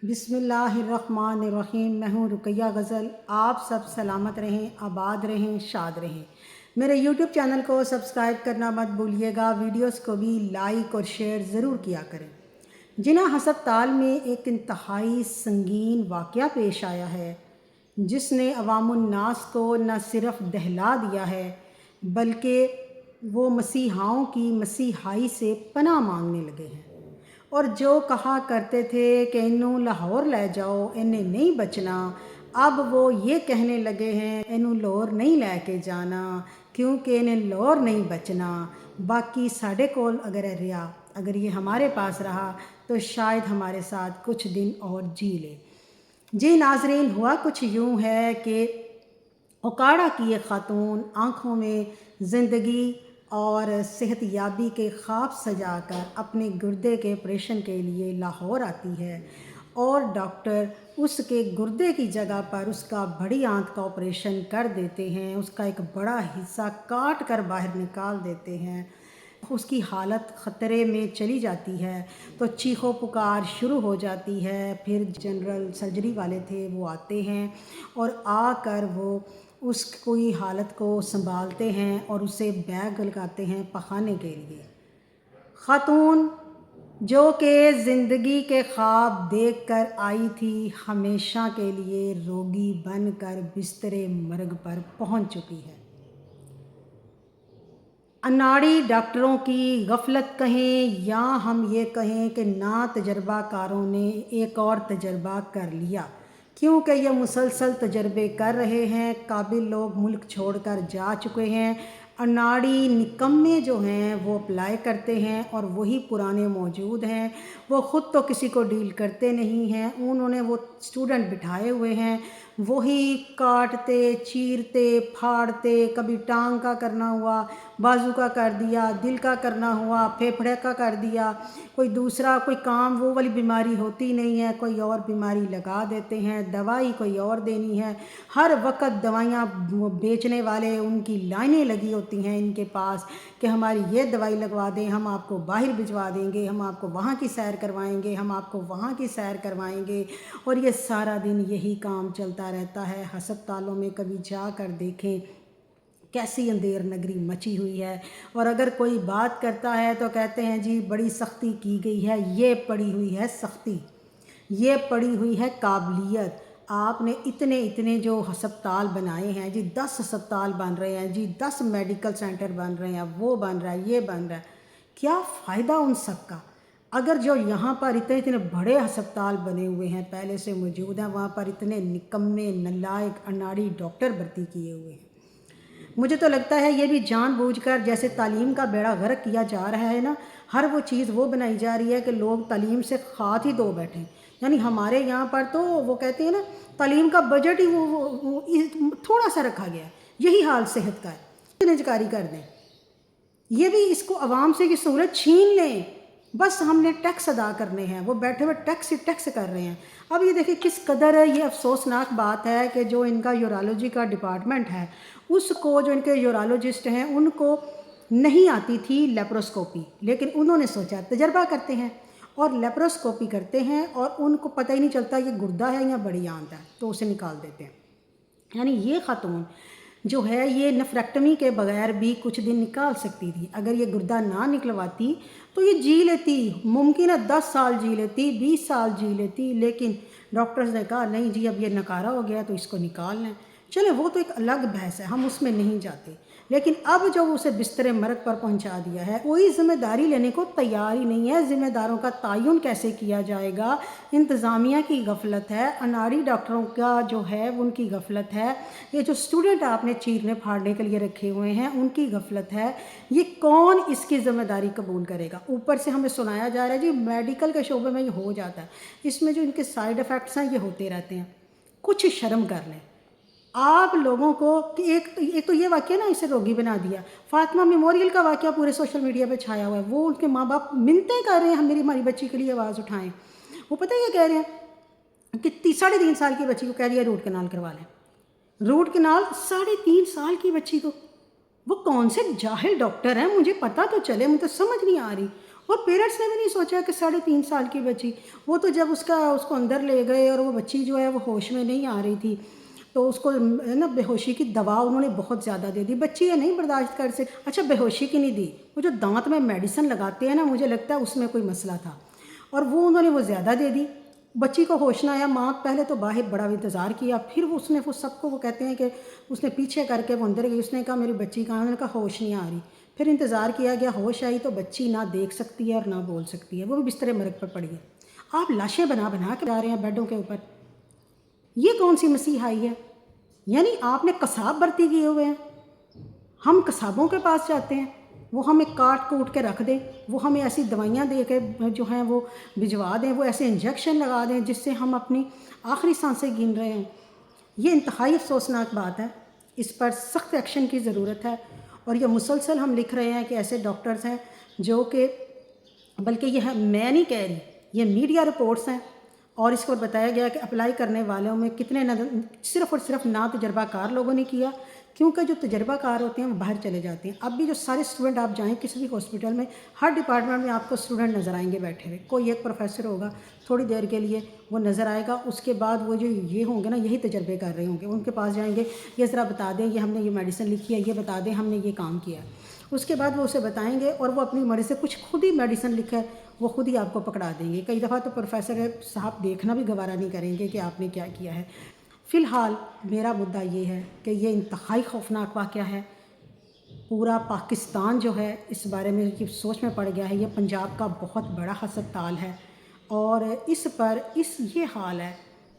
बिस्मिल्लाहिर्रहमानिर्रहीम। मैं हूँ रुकैया गज़ल। आप सब सलामत रहें, आबाद रहें, शाद रहें। मेरे यूट्यूब चैनल को सब्सक्राइब करना मत भूलिएगा। वीडियोस को भी लाइक और शेयर ज़रूर किया करें। जिना हस्पताल में एक इंतहाई संगीन वाक़या पेश आया है, जिसने अवामुन्नास को न सिर्फ दहला दिया है बल्कि वो मसीहाओं की मसीहाई से पनाह मांगने लगे हैं। और जो कहा करते थे कि इन्हू लाहौर ले जाओ, इन्हें नहीं बचना, अब वो ये कहने लगे हैं इन्हू लाहौर नहीं लेके जाना क्योंकि इन्हें लाहौर नहीं बचना। बाकी साढ़े कोल अगर रहा, अगर ये हमारे पास रहा तो शायद हमारे साथ कुछ दिन और जी ले। जी नाजरीन, हुआ कुछ यूँ है कि उकाड़ा की एक ख़ातून आँखों में ज़िंदगी और सेहत याबी के ख्वाब सजाकर अपने गुर्दे के ऑपरेशन के लिए लाहौर आती है और डॉक्टर उसके गुर्दे की जगह पर उसका बड़ी आंत का ऑपरेशन कर देते हैं। उसका एक बड़ा हिस्सा काट कर बाहर निकाल देते हैं। उसकी हालत ख़तरे में चली जाती है तो चीखो पुकार शुरू हो जाती है। फिर जनरल सर्जरी वाले थे, वो आते हैं और आकर वो उसकी हालत को संभालते हैं और उसे बैग लगाते हैं पखाने के लिए। ख़ातून जो कि ज़िंदगी के ख्वाब देख कर आई थी, हमेशा के लिए रोगी बनकर बिस्तरे मर्ग पर पहुंच चुकी है। अनाड़ी डॉक्टरों की गफलत कहें या हम ये कहें कि ना तजर्बाकारों ने एक और तजर्बा कर लिया, क्योंकि ये मुसलसल तजर्बे कर रहे हैं। काबिल लोग मुल्क छोड़कर जा चुके हैं। अनाड़ी निकम्मे जो हैं वो अप्लाई करते हैं और वही पुराने मौजूद हैं। वो ख़ुद तो किसी को डील करते नहीं हैं, उन्होंने वो स्टूडेंट बिठाए हुए हैं, वही काटते चीरते फाड़ते, कभी टांग का करना हुआ, बाजू का कर दिया, दिल का करना हुआ, फेफड़े का कर दिया, कोई दूसरा कोई काम वो वाली बीमारी होती नहीं है, कोई और बीमारी लगा देते हैं, दवाई कोई और देनी है। हर वक्त दवाइयाँ बेचने वाले उनकी लाइनें लगी होती हैं इनके पास कि हमारी ये दवाई लगवा दें, हम आपको बाहर भिजवा देंगे, हम आपको वहाँ की सैर करवाएंगे, हम आपको वहाँ की सैर करवाएंगे। और ये सारा दिन यही काम चलता रहता है। हस्पतालों में कभी जा कर देखें कैसी अंधेर नगरी मची हुई है। और अगर कोई बात करता है तो कहते हैं जी बड़ी सख्ती की गई है। ये पड़ी हुई है सख्ती, ये पड़ी हुई है काबिलियत। आपने इतने इतने जो हस्पताल बनाए हैं जी, 10 हस्पताल बन रहे हैं जी, 10 मेडिकल सेंटर बन रहे हैं, वो बन रहा है, ये बन रहा है, क्या फ़ायदा उन सब का? अगर जो यहाँ पर इतने इतने बड़े हस्पताल बने हुए हैं पहले से मौजूद हैं, वहाँ पर इतने निकम्मे नलायक अनाड़ी डॉक्टर भर्ती किए हुए हैं। मुझे तो लगता है ये भी जानबूझकर जैसे तालीम का बेड़ा गर्क किया जा रहा है ना, हर वो चीज़ वो बनाई जा रही है कि लोग तालीम से खात ही दो बैठें। यानी हमारे यहाँ पर तो वो कहते हैं ना, तालीम का बजट ही वो थोड़ा सा रखा गया है। यही हाल सेहत का है। निजकारी कर दें, ये भी इसको आवाम से की सहूलत छीन लें, बस हमने टैक्स अदा करने हैं। वो बैठे हुए टैक्स ही टैक्स कर रहे हैं। अब ये देखिए किस कदर ये अफसोसनाक बात है कि जो इनका यूरोलॉजी का डिपार्टमेंट है, उसको जो इनके यूरोलॉजिस्ट हैं उनको नहीं आती थी लेप्रोस्कोपी, लेकिन उन्होंने सोचा तजर्बा करते हैं और लेप्रोस्कोपी करते हैं और उनको पता ही नहीं चलता ये गुर्दा है या बड़ी आंत है, तो उसे निकाल देते हैं। यानी ये ख़ातून जो है ये नेफ्रेक्टमी के बगैर भी कुछ दिन निकाल सकती थी। अगर ये गुर्दा ना निकलवाती तो ये जी लेती, मुमकिन है 10 साल जी लेती, 20 साल जी लेती, लेकिन डॉक्टर्स ने कहा नहीं जी अब ये नकारा हो गया तो इसको निकाल लें। चले वो तो एक अलग बहस है, हम उसमें नहीं जाते। लेकिन अब जो उसे बिस्तरे मरग पर पहुंचा दिया है, कोई जिम्मेदारी लेने को तैयार ही नहीं है। ज़िम्मेदारों का तयन कैसे किया जाएगा? इंतज़ामिया की गफलत है, अनाड़ी डॉक्टरों का जो है उनकी गफलत है, ये जो स्टूडेंट आपने चीरने फाड़ने के लिए रखे हुए हैं उनकी गफलत है। ये कौन इसकी ज़िम्मेदारी कबूल करेगा? ऊपर से हमें सुनाया जा रहा है जी मेडिकल के शोबे में ये हो जाता है, इसमें जो इनके साइड इफ़ेक्ट्स हैं ये होते रहते हैं। कुछ शर्म कर लें आप लोगों को कि एक तो ये वाक़या ना इसे रोगी बना दिया। फातिमा मेमोरियल का वाक़या पूरे सोशल मीडिया पे छाया हुआ है। वो उनके माँ बाप मिन्नतें कर रहे हैं, हम हमारी बच्ची के लिए आवाज़ उठाएं। वो पता है ये कह रहे हैं कि 3.5 साल की बच्ची को कह दिया रूट कनाल करवा लें। रूट कनाल 3.5 साल की बच्ची को, वो कौन से जाहिल डॉक्टर हैं? मुझे पता तो चले, मुझे तो समझ नहीं आ रही। اور پیرنٹس نے بھی نہیں سوچا کہ 3.5 سال کی بچی، وہ تو جب اس کو اندر لے گئے اور وہ بچی جو ہے وہ ہوش میں نہیں آ رہی تھی، تو اس کو نا بے ہوشی کی دوا انہوں نے بہت زیادہ دے دی، بچی یہ نہیں برداشت کر سکتی۔ اچھا بے ہوشی کی نہیں دی، وہ جو دانت میں میڈیسن لگاتے ہیں نا، مجھے لگتا ہے اس میں کوئی مسئلہ تھا، اور وہ انہوں نے وہ زیادہ دے دی، بچی کو ہوش نہ آیا۔ ماں پہلے تو باہر بڑا انتظار کیا، پھر اس نے وہ سب کو، وہ کہتے ہیں کہ اس نے پیچھے کر کے وہ اندر گئی، اس نے کہا میری بچی کہاں، انہوں نے کہا ہوش نہیں آ رہی، پھر انتظار کیا گیا، ہوش آئی تو بچی نہ دیکھ سکتی ہے اور نہ بول سکتی ہے، وہ بھی بستر مرگ پر پڑی ہے۔ آپ لاشیں بنا بنا کے جا رہے ہیں بیڈوں کے اوپر، یہ کون سی مسیح آئی ہے؟ یعنی آپ نے قصاب بھرتی کیے ہوئے ہیں، ہم قصابوں کے پاس جاتے ہیں، وہ ہمیں کاٹ کوٹ کے رکھ دیں، وہ ہمیں ایسی دوائیاں دے کے جو ہیں وہ بھجوا دیں، وہ ایسے انجیکشن لگا دیں جس سے ہم اپنی آخری سانسیں گن رہے ہیں۔ یہ انتہائی افسوسناک بات ہے، اس پر سخت ایکشن کی ضرورت ہے، اور یہ مسلسل ہم لکھ رہے ہیں کہ ایسے ڈاکٹرز ہیں جو کہ، بلکہ یہ میں نہیں کہہ رہی، یہ میڈیا رپورٹس ہیں، اور اس کو بتایا گیا کہ اپلائی کرنے والوں میں کتنے صرف اور صرف نا تجربہ کار لوگوں نے کیا، کیونکہ جو تجربہ کار ہوتے ہیں وہ باہر چلے جاتے ہیں۔ اب بھی جو سارے اسٹوڈنٹ آپ جائیں کسی بھی ہاسپٹل میں، ہر ڈپارٹمنٹ میں آپ کو اسٹوڈنٹ نظر آئیں گے بیٹھے ہوئے، کوئی ایک پروفیسر ہوگا تھوڑی دیر کے لیے وہ نظر آئے گا، اس کے بعد وہ جو یہ ہوں گے نا، یہی تجربے کر رہے ہوں گے، ان کے پاس جائیں گے، یہ ذرا بتا دیں یہ ہم نے یہ میڈیسن لکھی ہے، یہ بتا دیں ہم نے یہ کام کیا ہے، اس کے بعد وہ اسے بتائیں گے، اور وہ اپنی مرضی سے کچھ خود ہی میڈیسن لکھا ہے وہ خود ہی آپ کو پکڑا دیں گے۔ کئی دفعہ تو پروفیسر صاحب دیکھنا بھی گوارہ نہیں کریں گے کہ آپ نے کیا کیا ہے۔ فی الحال میرا مدعا یہ ہے کہ یہ انتہائی خوفناک واقعہ ہے، پورا پاکستان جو ہے اس بارے میں یہ سوچ میں پڑ گیا ہے، یہ پنجاب کا بہت بڑا ہسپتال ہے، اور اس پر یہ حال ہے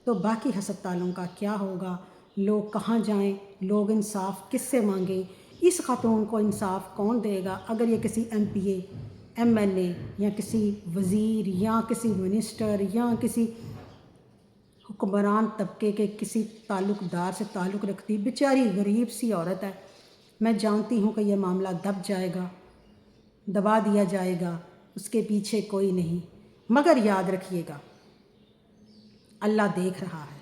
تو باقی ہسپتالوں کا کیا ہوگا؟ لوگ کہاں جائیں؟ لوگ انصاف کس سے مانگیں؟ اس خاتون کو انصاف کون دے گا اگر یہ کسی M P A, M L A, یا کسی وزیر، یا کسی منسٹر، یا کسی حکمران طبقے کے کسی تعلق دار سے تعلق رکھتی بیچاری غریب سی عورت ہے۔ میں جانتی ہوں کہ یہ معاملہ دب جائے گا، دبا دیا جائے گا، اس کے پیچھے کوئی نہیں، مگر یاد رکھیے گا اللہ دیکھ رہا ہے۔